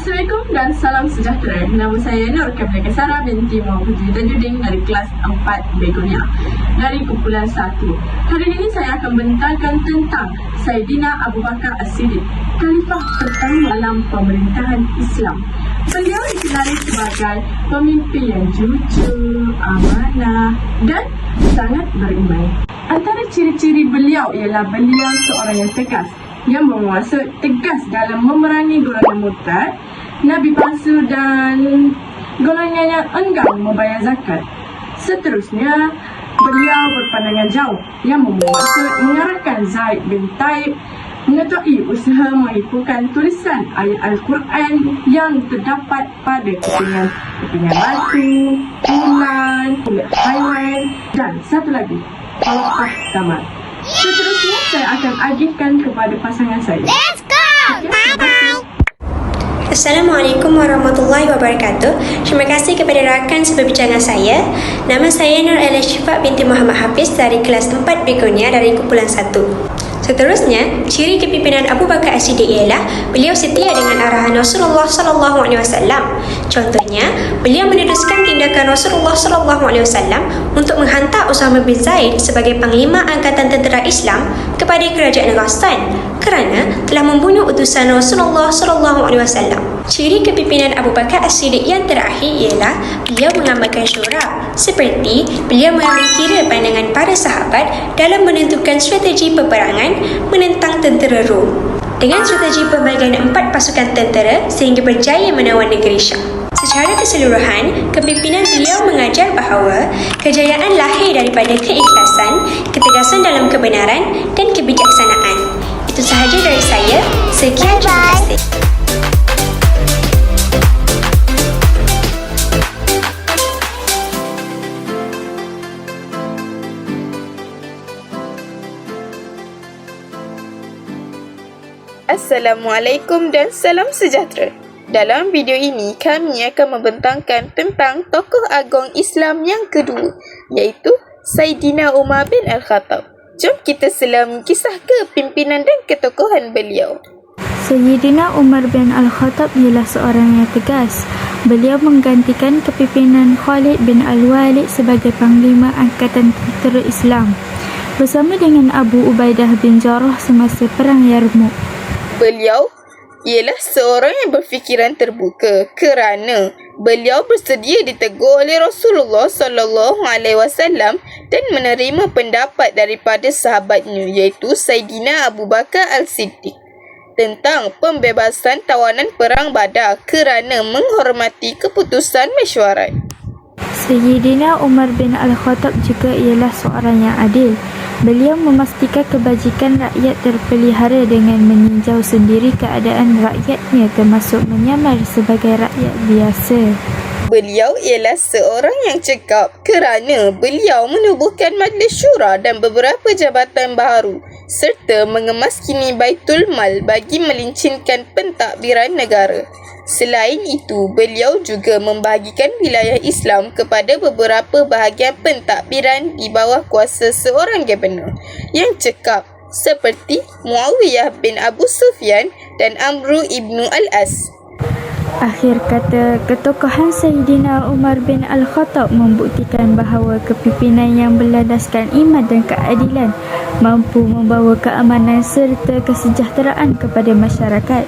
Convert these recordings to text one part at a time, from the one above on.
Assalamualaikum dan salam sejahtera. Nama saya Nur Kamila Kasara binti Muhammad Tajudin dari kelas 4 Begonia dari kumpulan 1. Hari ini saya akan membentangkan tentang Saidina Abu Bakar As-Siddiq, khalifah pertama dalam pemerintahan Islam. Beliau dikenali sebagai pemimpin yang jujur, amanah dan sangat beriman. Antara ciri-ciri beliau ialah beliau seorang yang tegas, yang bermaksud tegas dalam memerangi golongan murtad, nabi palsu dan golongan yang enggan membayar zakat. Seterusnya, beliau berpandangan jauh yang bermaksud mengarahkan Zaid bin Taib mengetahui usaha menghimpunkan tulisan ayat Al-Quran yang terdapat pada kepingan batu, bulan, kulit haiwan dan satu lagi, halaqah tamat. Seterusnya, saya akan agihkan kepada pasangan saya. Let's go! Bye! Assalamualaikum warahmatullahi wabarakatuh. Terima kasih kepada rakan seperbincangan saya. Nama saya Nur Ella Syifat binti Muhammad Hafiz dari kelas 4 Begonia dari kumpulan 1. Seterusnya, ciri kepimpinan Abu Bakar As-Siddiq ialah beliau setia dengan arahan Rasulullah SAW. Contohnya, beliau meneruskan tindakan Rasulullah SAW untuk menghantar Usama bin Zaid sebagai panglima angkatan tentera Islam kepada kerajaan Ghassan kerana telah membunuh utusan Rasulullah SAW. Ciri kepimpinan Abu Bakar As-Siddiq yang terakhir ialah beliau mengamalkan syura, seperti beliau mengambil kira pandangan para sahabat dalam menentukan strategi peperangan menentang tentera Rom dengan strategi pembagian 4 pasukan tentera sehingga berjaya menawan negeri Syam. Secara keseluruhan, kepimpinan beliau mengajar bahawa kejayaan lahir daripada keikhlasan, ketegasan dalam kebenaran dan kebijaksanaan. Itu sahaja dari saya. Sekian, terima kasih. Assalamualaikum dan salam sejahtera. Dalam video ini, kami akan membentangkan tentang tokoh agung Islam yang kedua, iaitu Saidina Umar bin Al-Khattab. Jom kita selami kisah kepimpinan dan ketokohan beliau. Sayyidina Umar bin Al-Khattab ialah seorang yang tegas. Beliau menggantikan kepimpinan Khalid bin Al-Walid sebagai panglima angkatan tentera Islam bersama dengan Abu Ubaidah bin Jarrah semasa perang Yarmouk. Beliau ialah seorang yang berfikiran terbuka kerana beliau bersedia ditegur oleh Rasulullah SAW dan menerima pendapat daripada sahabatnya, iaitu Saidina Abu Bakar As-Siddiq, tentang pembebasan tawanan perang Badar kerana menghormati keputusan mesyuarat. Sayyidina Umar bin Al-Khattab juga ialah seorang yang adil. Beliau memastikan kebajikan rakyat terpelihara dengan meninjau sendiri keadaan rakyatnya, termasuk menyamar sebagai rakyat biasa. Beliau ialah seorang yang cekap kerana beliau menubuhkan Majlis Syura dan beberapa jabatan baharu serta mengemaskini Baitul Mal bagi melincinkan pentadbiran negara. Selain itu, beliau juga membahagikan wilayah Islam kepada beberapa bahagian pentadbiran di bawah kuasa seorang gubernur yang cekap seperti Muawiyah bin Abu Sufyan dan Amru ibnu Al-As. Akhir kata, ketokohan Sayyidina Umar bin Al-Khattab membuktikan bahawa kepimpinan yang berlandaskan iman dan keadilan mampu membawa keamanan serta kesejahteraan kepada masyarakat.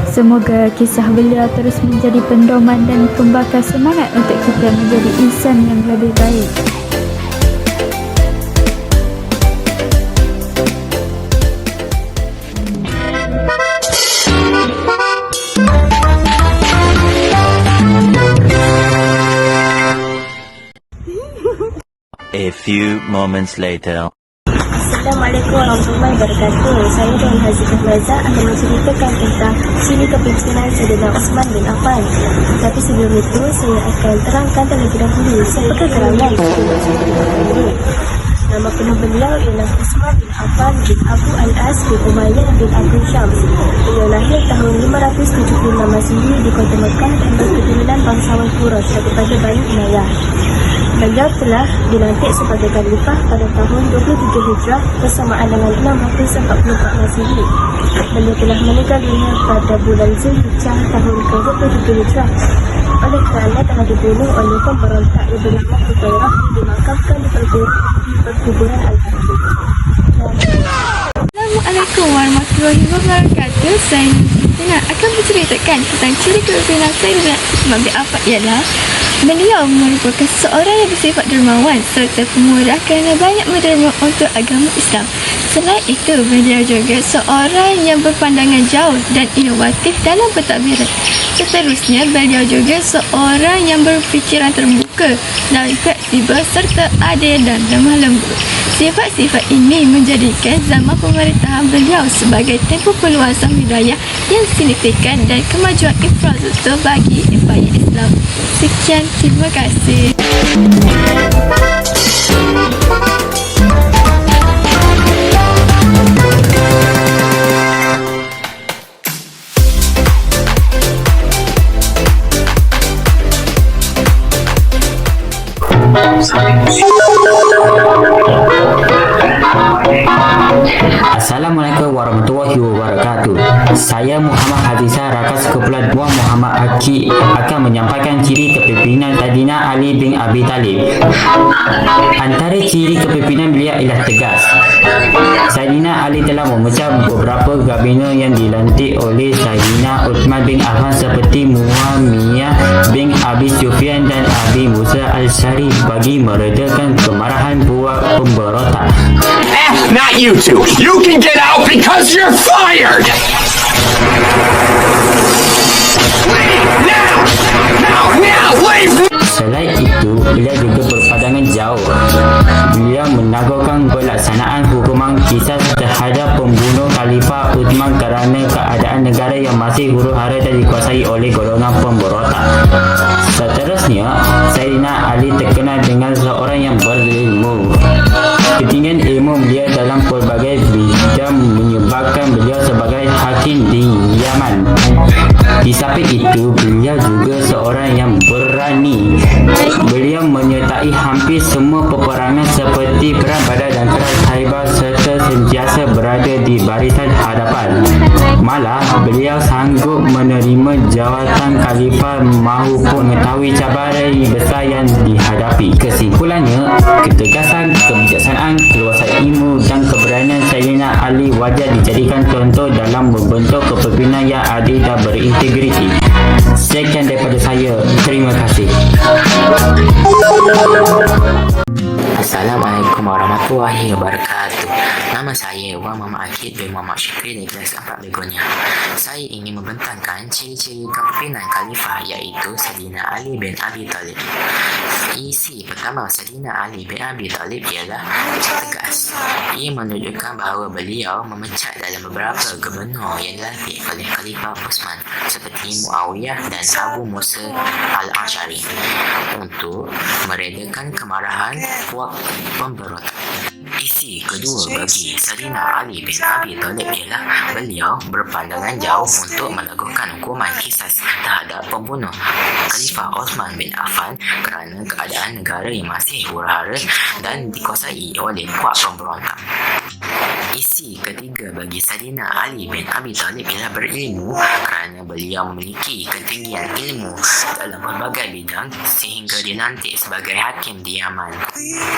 Semoga kisah beliau terus menjadi pendoman dan pembakar semangat untuk kita menjadi insan yang lebih baik. A few moments later. Assalamualaikum warahmatullahi wabarakatuh. Saya dan Hazifah Razak akan menceritakan tentang ciri kepimpinan Saidina Uthman bin Affan. Tapi sebelum itu, saya akan terangkan terlebih dahulu siapakah gerangan Nama penuh beliau ialah Uthman bin Affan bin Abu Al-As bin Umayyah bin Abdul Syams. Beliau lahir tahun 576 Masehi di kota Mekah dan berketurunan bangsawan Quraisy daripada Bani Umayyah. Beliau telah dilantik sebagai khalifah pada tahun 23 Hijrah bersamaan dengan 6 Hafiz 44 Masihi. Beliau telah meninggal dunia pada bulan Zulhijjah tahun ke-23 Hijrah oleh kerana telah dibunuh oleh pemberontak yang bernama Huzairah yang dimakamkan di perkuburan Al-Baqi. Assalamualaikum warahmatullahi wabarakatuh. Saya Nina akan menceritakan tentang ciri kepimpinan Sayyidina Uthman bin Affan ialah beliau merupakan seorang yang bersifat dermawan serta pemurah kerana banyak menderma untuk agama Islam. Selain itu, beliau juga seorang yang berpandangan jauh dan inovatif dalam pentadbiran. Seterusnya, beliau juga seorang yang berfikiran terbuka dan fleksibel serta adil dan lemah lembut. Sifat-sifat ini menjadikan zaman pemerintahan beliau sebagai tempoh perluasan wilayah yang signifikan dan kemajuan infrastruktur bagi empayar Islam. Sekian, terima kasih. Assalamualaikum warahmatullahi wabarakatuh. Saya Muhammad Hafizah, Rakas Kumpulan Buah Muhammad Aki akan menyampaikan ciri kepimpinan Saidina Ali bin Abi Talib. Antara ciri kepimpinan beliau ialah tegas. Saidina Ali telah memecah beberapa gabina yang dilantik oleh Saidina Uthman bin Affan seperti Muawiyah bin Abi Sufyan dan Abi Musa Al-Syari bagi meredakan kemarahan buat pemberontak. Not you two. You can get out because you're fired! Leave now! Now, leave! Selain itu, beliau juga berpandangan jauh. Beliau menangguhkan pelaksanaan hukuman kisas terhadap pembunuh Khalifah Uthman kerana keadaan negara yang masih huru-hara dan dikuasai oleh golongan pemberontak. Seterusnya, Saidina Ali terkenal dengan seorang yang berilmu. Ketinggian ilmu beliau dalam pelbagai bidang menyebabkan beliau sebagai hakim di Yaman. Di samping itu, beliau juga seorang yang berani. Beliau menyertai hampir semua peperangan seperti Perang Badar dan Perang Khaybar serta sentiasa berada di barisan hadapan. Malah, beliau sanggup menerima jawatan khalifah maupun mengetahui cabaran besar yang dihadapi. Kesimpulannya, ketegasan, kebijaksanaan, keluasan ilmu dan keberanian Saidina Ali wajar dijadikan contoh dalam membentuk kepimpinan yang adil dan berintegriti. Sekian daripada saya. Terima kasih. Assalamualaikum warahmatullahi wabarakatuh. Nama saya Wan Muhammad Akid bin Muhammad Syukri dari kelas 4 Begonia. Saya ingin membentangkan ciri-ciri kepimpinan khalifah iaitu Saidina Ali bin Abi Talib. Isi pertama Saidina Ali bin Abi Talib ialah tegas. Ia menunjukkan bahawa beliau memecat dalam beberapa gubernur yang dilantik oleh Khalifah Uthman seperti Muawiyah dan Abu Musa Al-Ash'ari untuk meredakan kemarahan puak pemberontak. Isi kedua bagi Saidina Ali bin Abi Talib ialah beliau berpandangan jauh untuk melakukan hukuman kisas terhadap pembunuh Khalifah Uthman bin Affan kerana keadaan negara yang masih huru-hara dan dikuasai oleh kuat pemberontak. Isi ketiga bagi Saidina Ali bin Abi Talib ialah berilmu kerana beliau memiliki ketinggian ilmu dalam berbagai bidang sehingga dilantik sebagai hakim di Yaman.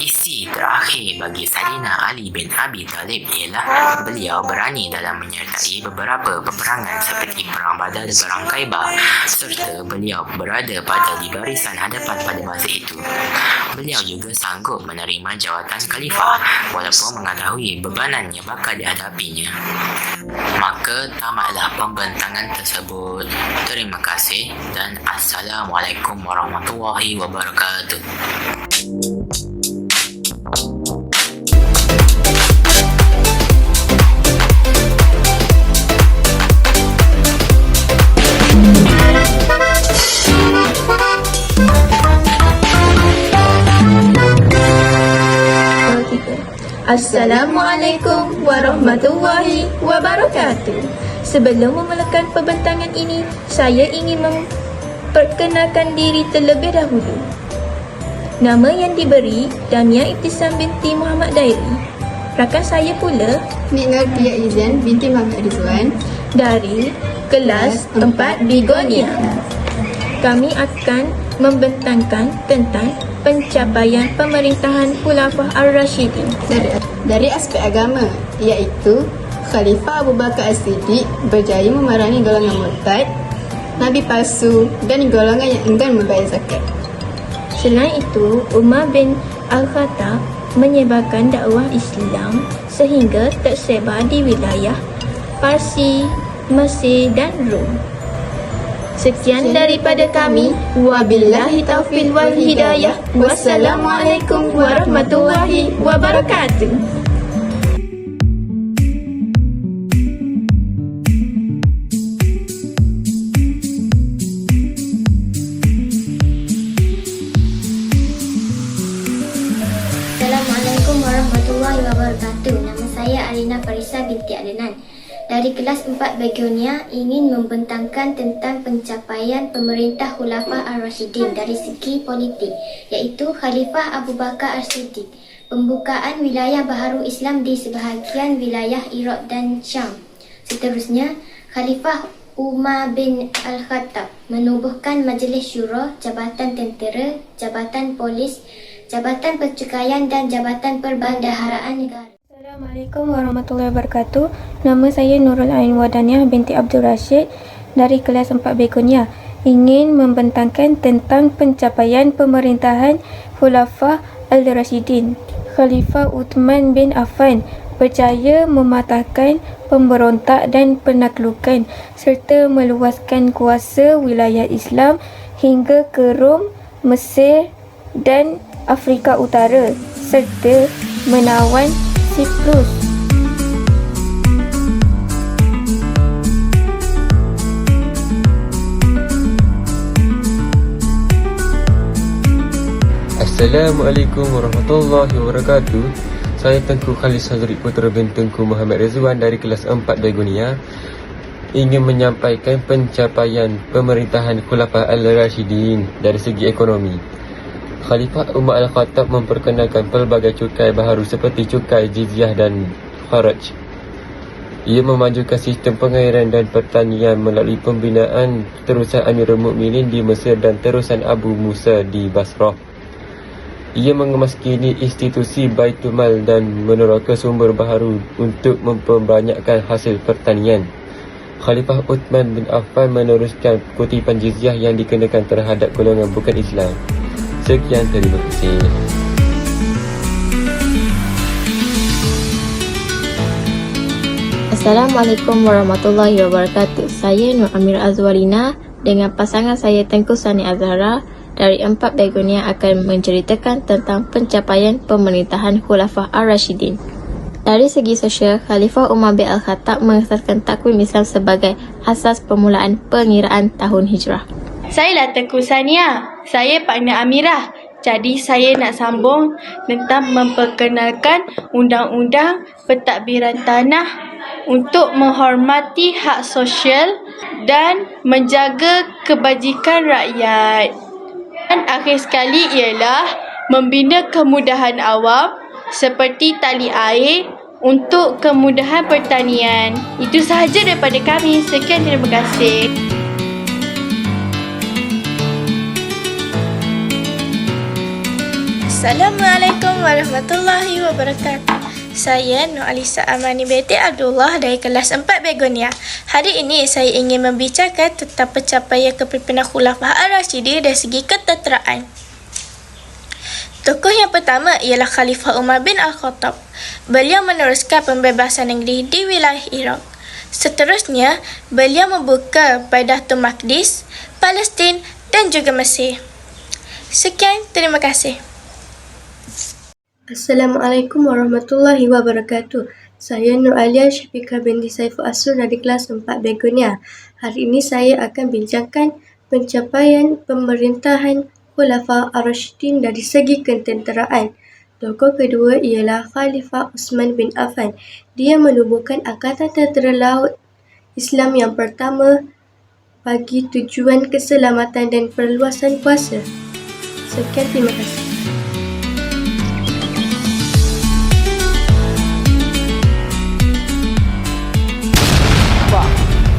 Isi terakhir bagi Saidina Ali bin Abi Talib ialah beliau berani dalam menyertai beberapa peperangan seperti Perang Badar dan Perang Khaybar serta beliau berada pada di barisan hadapan pada masa itu. Beliau juga sanggup menerima jawatan khalifah walaupun mengetahui bebanan yang bakal dihadapinya. Maka tamatlah pembentangan tersebut. Terima kasih dan Assalamualaikum warahmatullahi wabarakatuh. Assalamualaikum warahmatullahi wabarakatuh. Sebelum memulakan pembentangan ini, saya ingin memperkenalkan diri terlebih dahulu. Nama yang diberi Damia Ibtisam binti Muhammad Dairi. Rakan saya pula Nik Nortia Izan binti Muhammad Rizwan dari kelas 4 Begonia. Kami akan membentangkan tentang pencapaian pemerintahan Khulafah Ar-Rashidin dari aspek agama, iaitu Khalifah Abu Bakar As-Siddiq berjaya memerangi golongan murtad, Nabi palsu dan golongan yang enggan membayar zakat. Selain itu, Umar bin Al-Khattab menyebarkan dakwah Islam sehingga tersebar di wilayah Parsi, Mesir dan Rom. Sekian daripada kami. Wabillahi taufiq wal hidayah. Wassalamualaikum warahmatullahi wabarakatuh. Assalamualaikum warahmatullahi wabarakatuh. Nama saya Alina Farisa binti Adnan. Dari kelas 4 Begonia ingin membentangkan tentang pencapaian pemerintah Khulafah Ar-Rashidin dari segi politik, iaitu Khalifah Abu Bakar As-Siddiq, pembukaan wilayah baharu Islam di sebahagian wilayah Iraq dan Syam. Seterusnya, Khalifah Umar bin Al-Khattab menubuhkan Majlis Syura, Jabatan Tentera, Jabatan Polis, Jabatan Percukaian dan Jabatan Perbendaharaan Negara. Assalamualaikum warahmatullahi wabarakatuh. Nama saya Nurul Ain Wadaniah binti Abdul Rashid dari kelas 4 Begonia. Ingin membentangkan tentang pencapaian pemerintahan Khulafah Al-Rashidin. Khalifah Uthman bin Affan berjaya mematahkan pemberontak dan penaklukan serta meluaskan kuasa wilayah Islam hingga ke Rom, Mesir dan Afrika Utara serta menawan Siprus. Assalamualaikum warahmatullahi wabarakatuh. Saya Tengku Khalid Hazri Putra bin Tengku Muhammad Rizwan dari kelas 4 Begonia ingin menyampaikan pencapaian pemerintahan Khulafah Al-Rashidin dari segi ekonomi. Khalifah Umar Al-Khattab memperkenalkan pelbagai cukai baharu seperti cukai jizyah dan kharaj. Ia memajukan sistem pengairan dan pertanian melalui pembinaan terusan Amirul Mukminin di Mesir dan terusan Abu Musa di Basrah. Ia mengemaskini institusi Baitul Mal dan meneroka sumber baharu untuk memperbanyakkan hasil pertanian. Khalifah Uthman bin Affan meneruskan kutipan jizyah yang dikenakan terhadap golongan bukan Islam. Sekian, terima kasih. Assalamualaikum warahmatullahi wabarakatuh. Saya Nur Amir Azwarina dengan pasangan saya Tengku Sani Azhara dari 4 Begonia akan menceritakan tentang pencapaian pemerintahan Khulafah Ar-Rashidin. Dari segi sosial, Khalifah Umar bin Al-Khattab mengesaskan takwim Islam sebagai asas permulaan pengiraan tahun hijrah. Saya Tengku Sania. Saya partner Amirah. Jadi saya nak sambung tentang memperkenalkan undang-undang pentadbiran tanah untuk menghormati hak sosial dan menjaga kebajikan rakyat. Dan akhir sekali ialah membina kemudahan awam seperti tali air untuk kemudahan pertanian. Itu sahaja daripada kami. Sekian, terima kasih. Assalamualaikum warahmatullahi wabarakatuh. Saya Nur Alisa Amani binti Abdullah dari kelas 4 Begonia. Hari ini saya ingin membicarakan tentang pencapaian kepimpinan Khulafah Ar-Rashidin dari segi ketenteraan. Tokoh yang pertama ialah Khalifah Umar bin Al-Khattab. Beliau meneruskan pembebasan negeri di wilayah Iraq. Seterusnya, beliau membuka Baitul Maqdis, Palestin dan juga Mesir. Sekian, terima kasih. Assalamualaikum warahmatullahi wabarakatuh. Saya Nur Alia Syafiqah binti Saiful Asur dari kelas 4 Begonia. Hari ini saya akan bincangkan pencapaian pemerintahan Khulafah Ar-Rashidin dari segi ketenteraan. Tokoh kedua ialah Khalifah Uthman bin Affan. Dia menubuhkan Angkatan Tentera Laut Islam yang pertama bagi tujuan keselamatan dan perluasan kuasa. Sekian, terima kasih.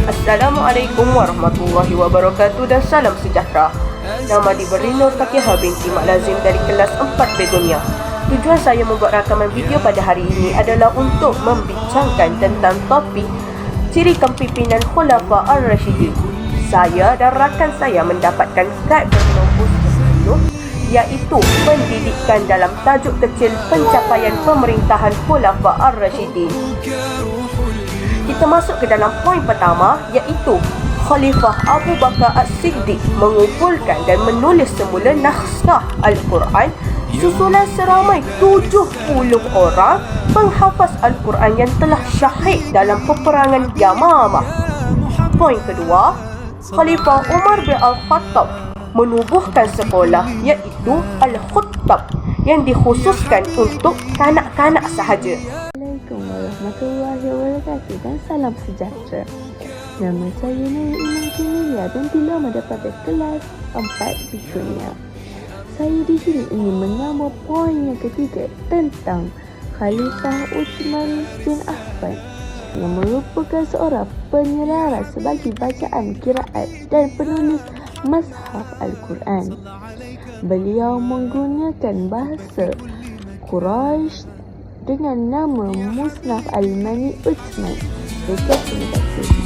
Assalamualaikum warahmatullahi wabarakatuh dan salam sejahtera. Nama diberi Nur Takiha binti Mak Lazim dari kelas 4 Begonia. Tujuan saya membuat rakaman video pada hari ini adalah untuk membincangkan tentang topik ciri kepimpinan Khulafa Ar-Rasyidin. Saya dan rakan saya mendapatkan kad bernombor 10 iaitu pendidikan dalam tajuk kecil pencapaian pemerintahan Khulafa Ar-Rasyidin. Kita masuk ke dalam poin pertama iaitu Khalifah Abu Bakar As-Siddiq mengumpulkan dan menulis semula naskah Al-Quran susulan seramai 70 orang penghafaz Al-Quran yang telah syahid dalam peperangan Yamamah. Poin kedua, Khalifah Umar bin Al-Khattab menubuhkan sekolah iaitu Al-Khuttab yang dikhususkan untuk kanak-kanak sahaja. Assalamualaikum warahmatullahi wabarakatuh dan salam sejahtera. Nama saya Nur Iman Kimilia dan dilamar daripada kelas 4 Begonia. Saya di sini ingin menambah poin yang ketiga tentang Khalifah Uthman bin Affan yang merupakan seorang penyelaras sebagai bacaan qiraat dan penulis Mushaf Al-Quran. Beliau menggunakan bahasa Quraisy dengan nama Musnaf Al-Mani Uthman. Terima kasih.